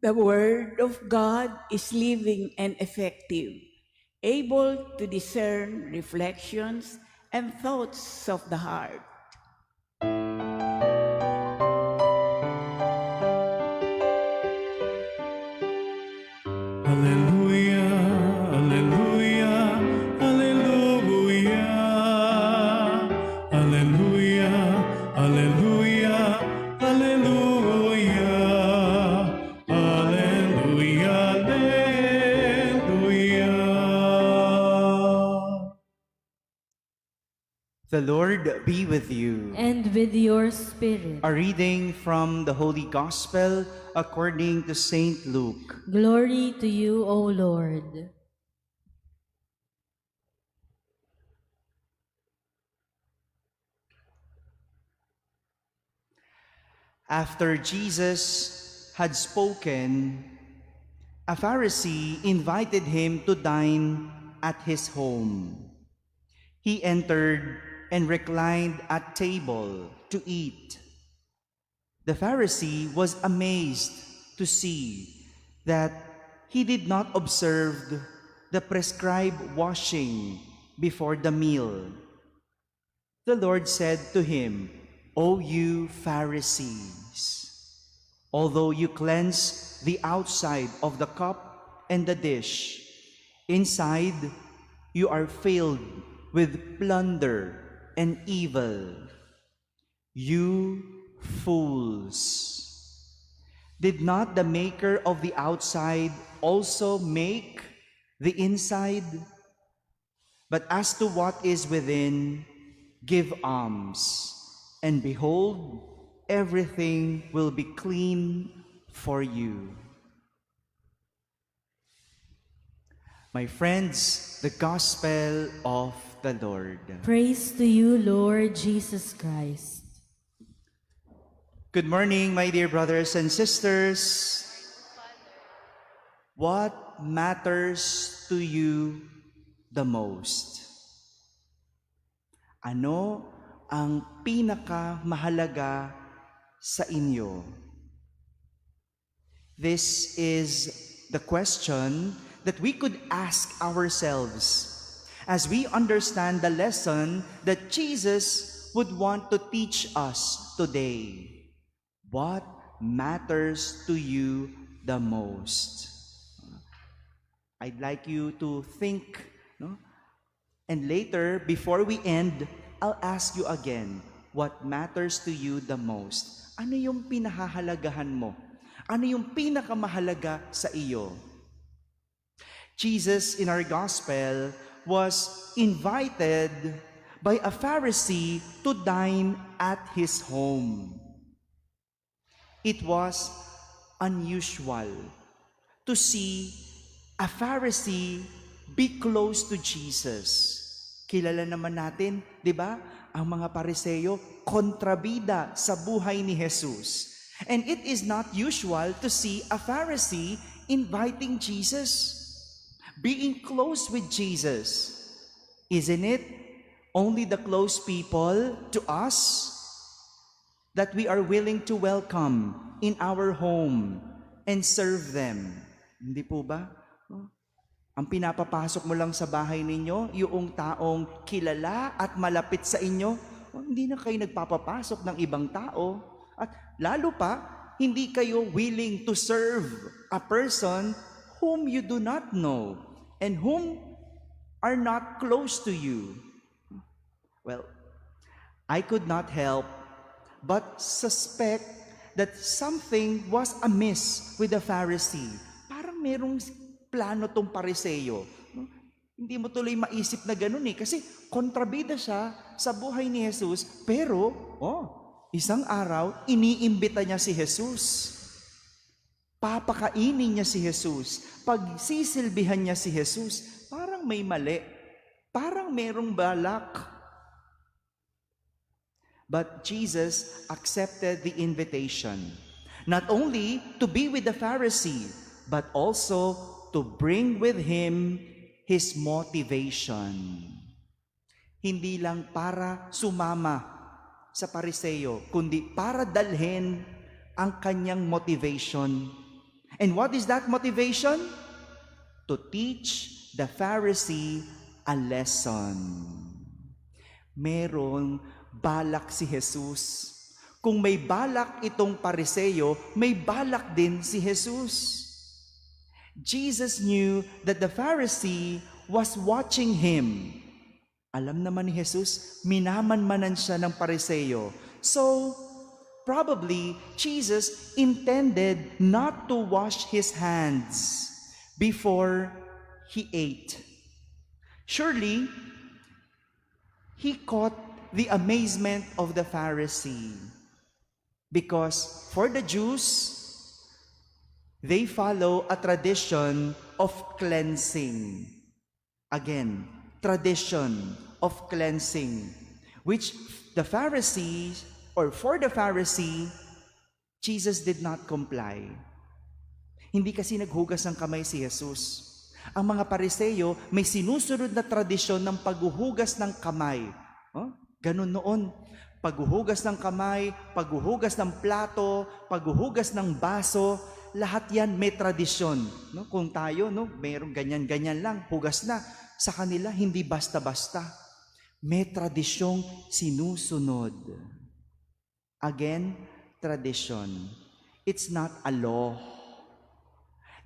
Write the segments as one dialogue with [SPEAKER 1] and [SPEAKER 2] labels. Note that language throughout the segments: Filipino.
[SPEAKER 1] The Word of God is living and effective, able to discern reflections and thoughts of the heart.
[SPEAKER 2] Alleluia, alleluia, alleluia. Alleluia, alleluia, alleluia. Alleluia, alleluia.
[SPEAKER 3] The Lord be with you.
[SPEAKER 4] And with your spirit.
[SPEAKER 3] A reading from the Holy Gospel according to Saint Luke.
[SPEAKER 4] Glory to you, O Lord.
[SPEAKER 3] After Jesus had spoken, a Pharisee invited him to dine at his home. He entered and reclined at table to eat. The Pharisee was amazed to see that he did not observe the prescribed washing before the meal. The Lord said to him, "O you Pharisees, although you cleanse the outside of the cup and the dish, inside you are filled with plunder and evil. You fools! Did not the maker of the outside also make the inside? But as to what is within, give alms, and behold, everything will be clean for you." My friends, the Gospel of the Lord.
[SPEAKER 4] Praise to you, Lord Jesus Christ.
[SPEAKER 3] Good morning, my dear brothers and sisters. What matters to you the most? Ano ang pinakamahalaga sa inyo? This is the question that we could ask ourselves as we understand the lesson that Jesus would want to teach us today. What matters to you the most? I'd like you to think, no? And later, before we end, I'll ask you again, what matters to you the most? Ano yung pinahahalagahan mo? Ano yung pinakamahalaga sa iyo? Jesus in our gospel was invited by a Pharisee to dine at his home. It was unusual to see a Pharisee be close to Jesus. Kilala naman natin, di ba? Ang mga Pariseo, kontrabida sa buhay ni Jesus. And it is not usual to see a Pharisee inviting Jesus, being close with Jesus. Isn't it only the close people to us that we are willing to welcome in our home and serve them? Hindi po ba? Ang pinapapasok mo lang sa bahay ninyo, yung taong kilala at malapit sa inyo, hindi na kayo nagpapapasok ng ibang tao. At lalo pa, hindi kayo willing to serve a person whom you do not know and whom are not close to you. Well, I could not help but suspect that something was amiss with the Pharisee. Parang merong plano tong Pariseo. No? Hindi mo tuloy maisip na ganun kasi kontrabida siya sa buhay ni Jesus. Pero, isang araw, iniimbita niya si Jesus. Papakainin niya si Jesus. Pagsisilbihan niya si Jesus. Parang may mali. Parang merong balak. But Jesus accepted the invitation. Not only to be with the Pharisee, but also to bring with him his motivation. Hindi lang para sumama sa Pariseo, kundi para dalhin ang kanyang motivation. And what is that motivation? To teach the Pharisee a lesson. Merong balak si Jesus. Kung may balak itong Pariseo, may balak din si Jesus. Jesus knew that the Pharisee was watching him. Alam naman ni Jesus, minamanmanan siya ng Pariseo. So, probably, Jesus intended not to wash his hands before he ate. Surely, he caught the amazement of the Pharisee. Because for the Jews, they follow a tradition of cleansing. Again, tradition of cleansing, which the Pharisees, or for the Pharisee, Jesus did not comply. Hindi kasi naghugas ng kamay si Jesus. Ang mga Pariseo, may sinusunod na tradisyon ng paghuhugas ng kamay. Ganun noon. Paghuhugas ng kamay, paghuhugas ng plato, paghuhugas ng baso, lahat yan may tradisyon. No? Kung tayo, no, mayroong ganyan-ganyan lang, hugas na. Sa kanila, hindi basta-basta. May tradisyong sinusunod. Again, tradition. It's not a law.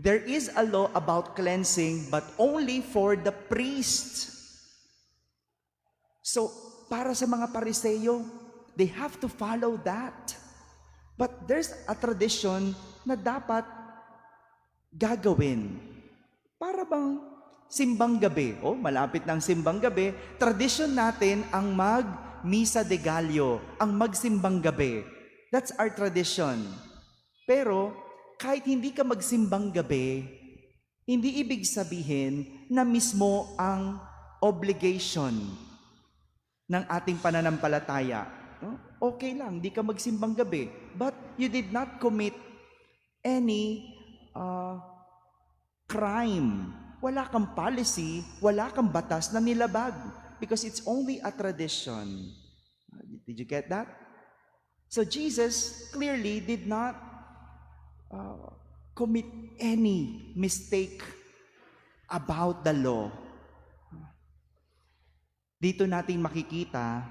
[SPEAKER 3] There is a law about cleansing, but only for the priest. So, para sa mga Pariseo, they have to follow that. But there's a tradition na dapat gagawin. Para bang simbang gabi? Malapit ng simbang gabi, tradition natin ang mag-misa de Gallo, ang magsimbang gabi. That's our tradition. Pero, kahit hindi ka magsimbang gabi, hindi ibig sabihin na mismo ang obligation ng ating pananampalataya. Okay lang, hindi ka magsimbang gabi, but you did not commit any crime. Wala kang policy, wala kang batas na nilabag because it's only a tradition. Did you get that? So Jesus clearly did not commit any mistake about the law. Dito natin makikita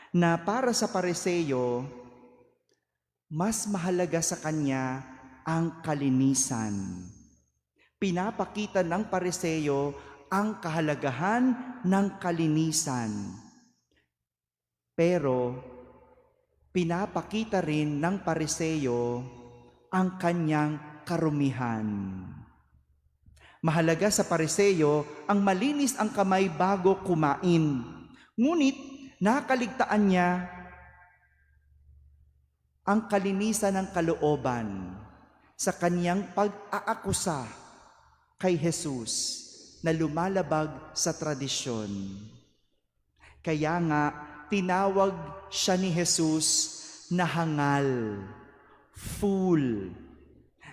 [SPEAKER 3] na para sa Pariseo, mas mahalaga sa kanya ang kalinisan. Pinapakita ng Pariseo ang kahalagahan ng kalinisan. Pero, pinapakita rin ng Pariseo ang kanyang karumihan. Mahalaga sa Pariseo ang malinis ang kamay bago kumain. Ngunit, nakaligtaan niya ang kalinisan ng kalooban sa kanyang pag-aakusa kay Jesus na lumalabag sa tradisyon. Kaya nga, tinawag siya ni Jesus na hangal, fool.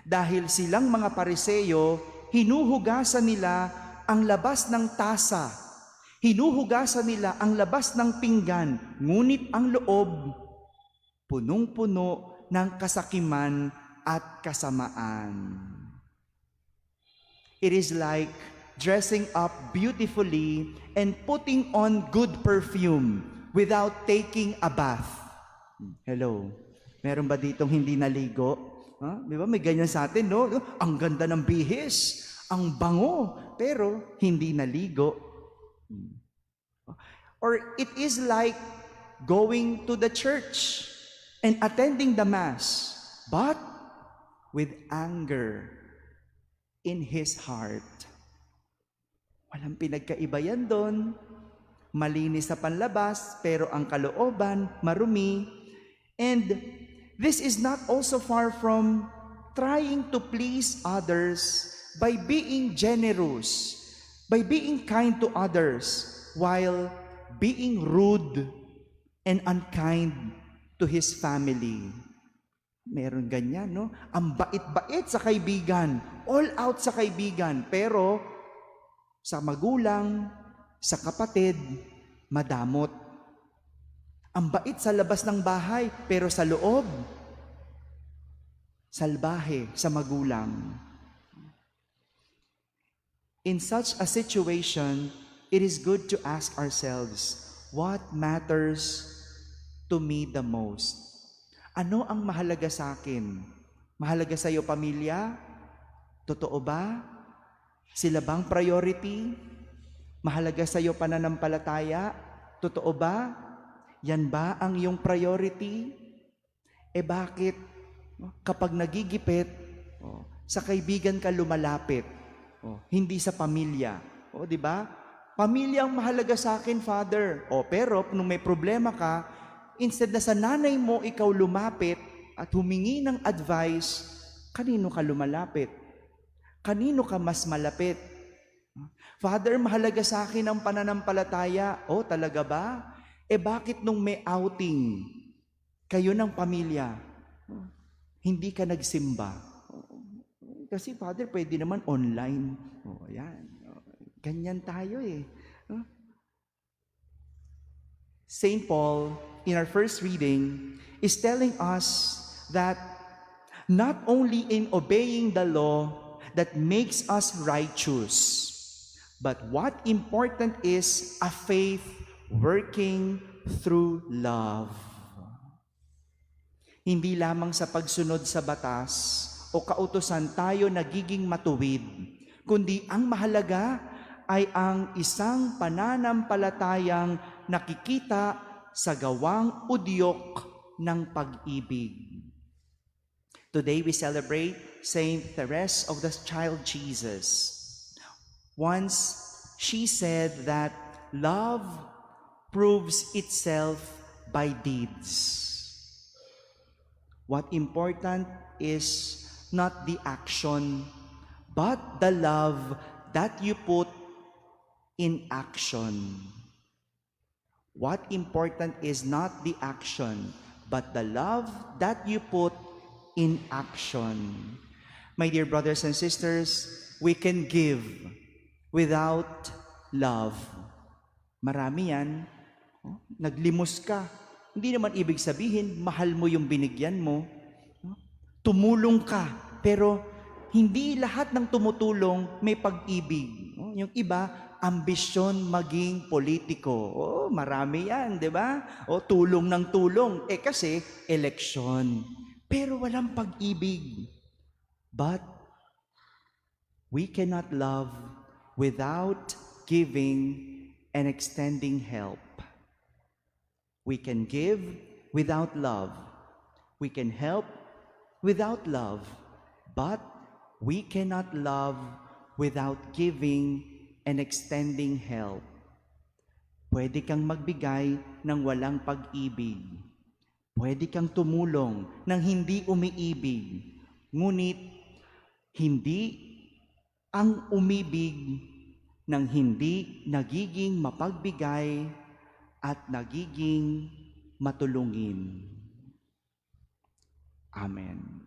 [SPEAKER 3] Dahil silang mga Pariseo, hinuhugasan nila ang labas ng tasa, hinuhugasan nila ang labas ng pinggan, ngunit ang loob, punong-puno ng kasakiman at kasamaan. It is like dressing up beautifully and putting on good perfume without taking a bath. Hello? Meron ba ditong hindi naligo? Di ba? May ganyan sa atin, no? Ang ganda ng bihis, ang bango, pero hindi naligo. Or it is like going to the church and attending the Mass, but with anger in his heart. Walang pinagkaiba yan doon. Malinis sa panlabas, pero ang kalooban, marumi. And this is not also far from trying to please others by being generous, by being kind to others, while being rude and unkind to his family. Meron ganyan, no? Ang bait-bait sa kaibigan, all out sa kaibigan, pero sa magulang, sa kapatid, madamot. Ang bait sa labas ng bahay, pero sa loob, salbahe sa magulang. In such a situation, it is good to ask ourselves, what matters to me the most? Ano ang mahalaga sa akin? Mahalaga sa iyo pamilya? Totoo ba? Sila bang priority? Mahalaga sa iyo pananampalataya? Totoo ba? Yan ba ang iyong priority? Bakit kapag nagigipit, sa kaibigan ka lumalapit, hindi sa pamilya? Di ba? Pamilya ang mahalaga sa akin, Father. Pero nung may problema ka, instead na sa nanay mo ikaw lumapit at humingi ng advice, kanino ka lumalapit? Kanino ka mas malapit? Father, mahalaga sa akin ang pananampalataya. Talaga ba? Bakit nung may outing, kayo ng pamilya, hindi ka nagsimba? Kasi Father, pwede naman online. Yan. Ganyan tayo eh. St. Paul, in our first reading, is telling us that not only in obeying the law that makes us righteous, but what important is a faith working through love. Hindi lamang sa pagsunod sa batas o kautusan tayo nagiging matuwid, kundi ang mahalaga ay ang isang pananampalatayang nakikita sa gawang udyok ng pag-ibig. Today we celebrate Saint Therese of the Child Jesus. Once she said that love proves itself by deeds. What important is not the action, but the love that you put in action. What important is not the action, but the love that you put in action. My dear brothers and sisters, we can give without love. Marami yan. Naglimos ka. Hindi naman ibig sabihin, mahal mo yung binigyan mo. Tumulong ka, pero hindi lahat ng tumutulong may pag-ibig. Yung iba, ambisyon maging politiko. Marami yan, di ba? Tulong ng tulong. Kasi eleksyon. Pero walang pag-ibig. But we cannot love without giving and extending help. We can give without love. We can help without love. But we cannot love without giving and extending help. Pwede kang magbigay ng walang pag-ibig. Pwede kang tumulong ng hindi umiibig. Ngunit hindi ang umibig ng hindi nagiging mapagbigay at nagiging matulungin. Amen.